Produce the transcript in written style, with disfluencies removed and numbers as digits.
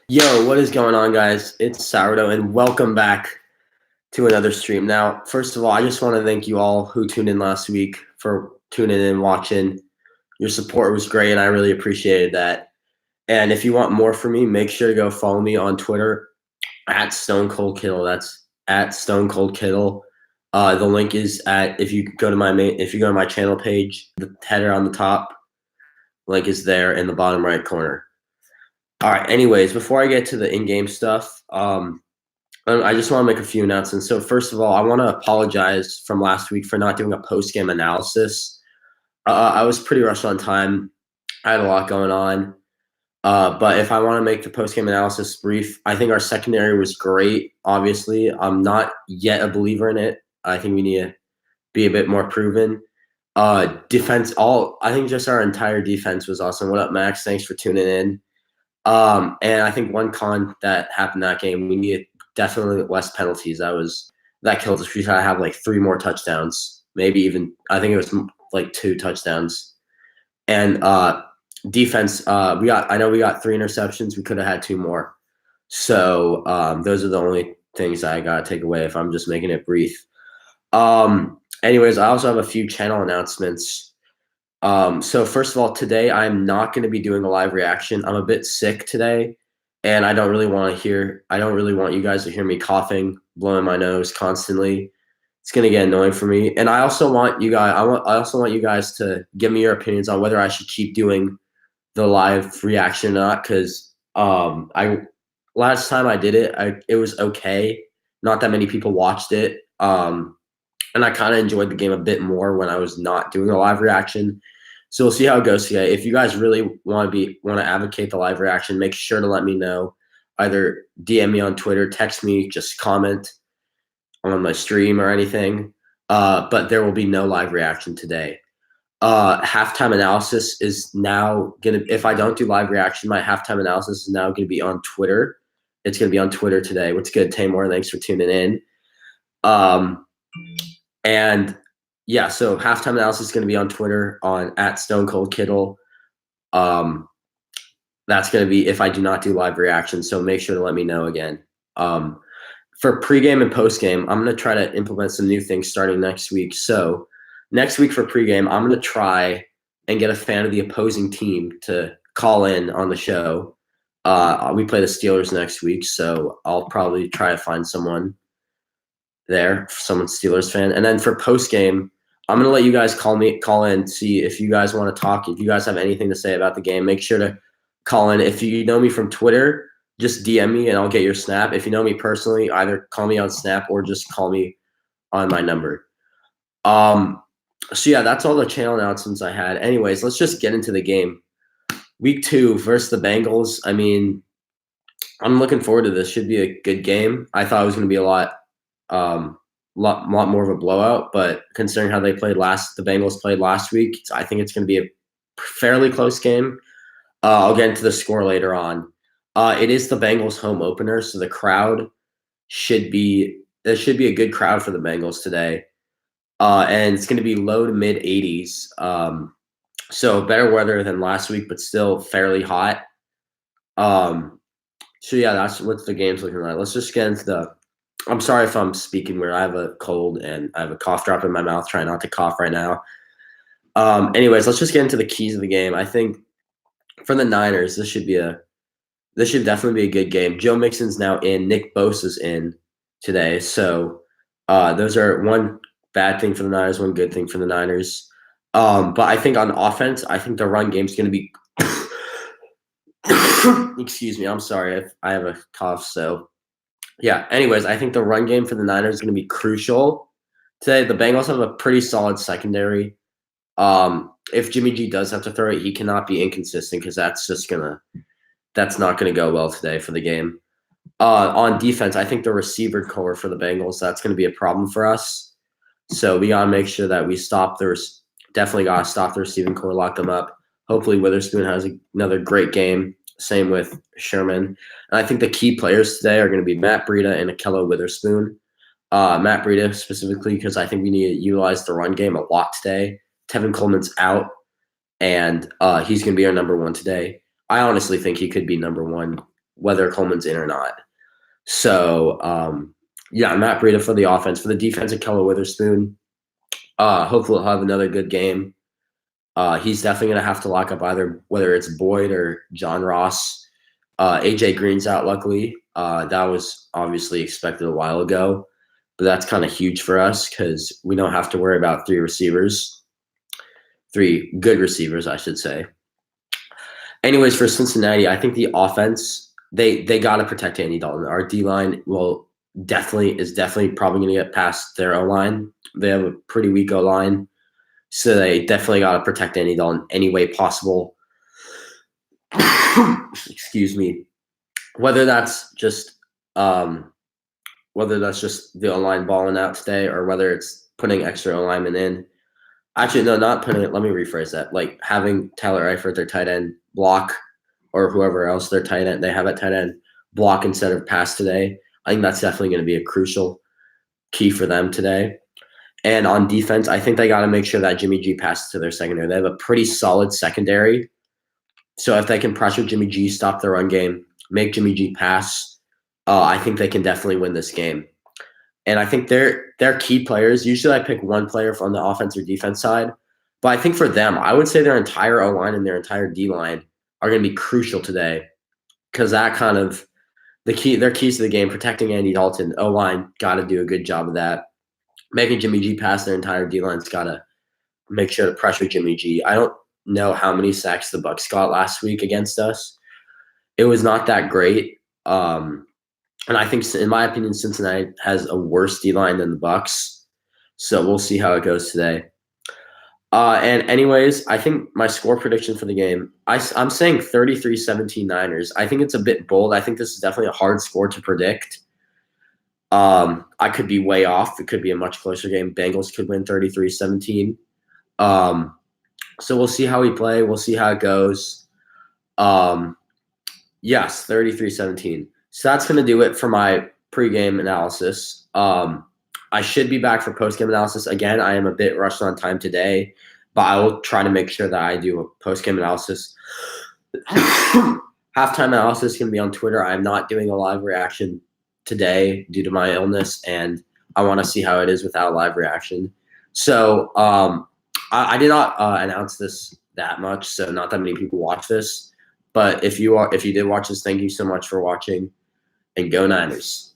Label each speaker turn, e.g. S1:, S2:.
S1: Yo, what is going on, guys? It's Sourdough, and welcome back to another stream. Now, first of all, I just want to thank you all who tuned in last week for tuning in and watching. Your support was great, and I really appreciated that. And if you want more from me, make sure to go follow me on Twitter at Stone Cold Kittle. That's at Stone Cold Kittle. The link is if you go to my channel page, the header on the top link is there in the bottom right corner. All right. Anyways, before I get to the in-game stuff, I just want to make a few announcements. So first of all, I want to apologize from last week for not doing a post-game analysis. I was pretty rushed on time. I had a lot going on. But if I want to make the post-game analysis brief, I think our secondary was great. Obviously, I'm not yet a believer in it. I think we need to be a bit more proven. Defense, I think just our entire defense was awesome. What up, Max? Thanks for tuning in. And I think one con that happened that game, we needed definitely less penalties. That killed us. We tried to have like 3 more touchdowns, maybe even I think it was like 2 touchdowns. And defense, I know we got 3 interceptions. We could have had 2 more. So those are the only things I gotta take away if I'm just making it brief. Anyways, I also have a few channel announcements. So first of all, today I'm not going to be doing a live reaction. I'm a bit sick today, and I don't really want you guys to hear me coughing, blowing my nose constantly. It's going to get annoying for me. And I also want you guys to give me your opinions on whether I should keep doing the live reaction or not, because last time I did it, it was okay. Not that many people watched it. And I kind of enjoyed the game a bit more when I was not doing a live reaction. So we'll see how it goes today. If you guys really want to advocate the live reaction, make sure to let me know. Either DM me on Twitter, text me, just comment on my stream or anything. But there will be no live reaction today. Halftime analysis is now gonna. If I don't do live reaction, my halftime analysis is now gonna be on Twitter. It's gonna be on Twitter today. What's good, Tamor? Thanks for tuning in. And yeah, so halftime analysis is going to be on Twitter at Stone Cold Kittle. That's going to be if I do not do live reaction. So make sure to let me know again. For pregame and postgame, I'm going to try to implement some new things starting next week. So next week for pregame, I'm going to try and get a fan of the opposing team to call in on the show. We play the Steelers next week, so I'll probably try to find someone there, someone Steelers fan. And then for post game, I'm gonna let you guys call in, see if you guys want to talk. If you guys have anything to say about the game, make sure to call in. If you know me from Twitter, just DM me and I'll get your snap. If you know me personally, either call me on Snap or just call me on my number. So yeah, that's all the channel announcements I had. Anyways, let's just get into the game. Week 2 versus the Bengals. I mean, I'm looking forward to this. Should be a good game. I thought it was going to be a lot more of a blowout, but considering how the Bengals played last week, I think it's going to be a fairly close game. I'll get into the score later on. It is the Bengals home opener, so there should be a good crowd for the Bengals today. And it's going to be low to mid 80s. So better weather than last week, but still fairly hot. So yeah, that's what the game's looking like. Let's just get into I'm sorry if I'm speaking weird. I have a cold and I have a cough drop in my mouth. Try not to cough right now. Anyways, let's just get into the keys of the game. I think for the Niners, this should definitely be a good game. Joe Mixon's now in. Nick Bosa's in today. So those are one bad thing for the Niners, one good thing for the Niners. But I think on offense, I think the run game's going to be excuse me. I'm sorry. I have a cough, so yeah, anyways, I think the run game for the Niners is going to be crucial today. The Bengals have a pretty solid secondary. If Jimmy G does have to throw it, he cannot be inconsistent because that's not going to go well today for the game. On defense, I think the receiver core for the Bengals, that's going to be a problem for us. So we got to make sure that we definitely got to stop the receiving core, lock them up. Hopefully Witherspoon has another great game. Same with Sherman. And I think the key players today are going to be Matt Breida and Akello Witherspoon. Matt Breida specifically because I think we need to utilize the run game a lot today. Tevin Coleman's out, and he's going to be our number 1 today. I honestly think he could be number 1 whether Coleman's in or not. So, Matt Breida for the offense. For the defense, Keller Witherspoon. Hopefully he'll have another good game. He's definitely going to have to lock up either whether it's Boyd or John Ross. AJ Green's out, luckily. That was obviously expected a while ago, but that's kind of huge for us because we don't have to worry about three good receivers, I should say. Anyways, for Cincinnati, I think the offense, they got to protect Andy Dalton. Our D-line is definitely probably going to get past their O-line. They have a pretty weak O-line, so they definitely got to protect Andy Dalton any way possible. Excuse me. Whether that's just the O-line balling out today or whether it's putting extra O-linemen in. Actually, no, not putting it. Let me rephrase that. Like having Tyler Eifert, their tight end, block, or whoever else their tight end they have at tight end block instead of pass today. I think that's definitely going to be a crucial key for them today. And on defense, I think they got to make sure that Jimmy G passes to their secondary. They have a pretty solid secondary. So if they can pressure Jimmy G, stop the run game, make Jimmy G pass, I think they can definitely win this game. And I think they're key players. Usually I pick one player from the offense or defense side. But I think for them, I would say their entire O-line and their entire D-line are going to be crucial today because that kind of their keys to the game, protecting Andy Dalton, O-line got to do a good job of that. Making Jimmy G pass their entire D-line's got to make sure to pressure Jimmy G. I don't know how many sacks the Bucs got last week against us. It was not that great. And I think, in my opinion, Cincinnati has a worse D-line than the Bucs. So we'll see how it goes today. And anyways, I think my score prediction for the game, I'm saying 33-17 Niners. I think it's a bit bold. I think this is definitely a hard score to predict. I could be way off. It could be a much closer game. Bengals could win 33-17. So we'll see how we play. We'll see how it goes. Yes, 33-17. So that's going to do it for my pregame analysis. I should be back for postgame analysis. Again, I am a bit rushed on time today, but I will try to make sure that I do a postgame analysis. Halftime analysis can be on Twitter. I'm not doing a live reaction today due to my illness, and I want to see how it is without a live reaction. So I did not announce this that much, so not that many people watch this. But if you did watch this, thank you so much for watching, and go Niners.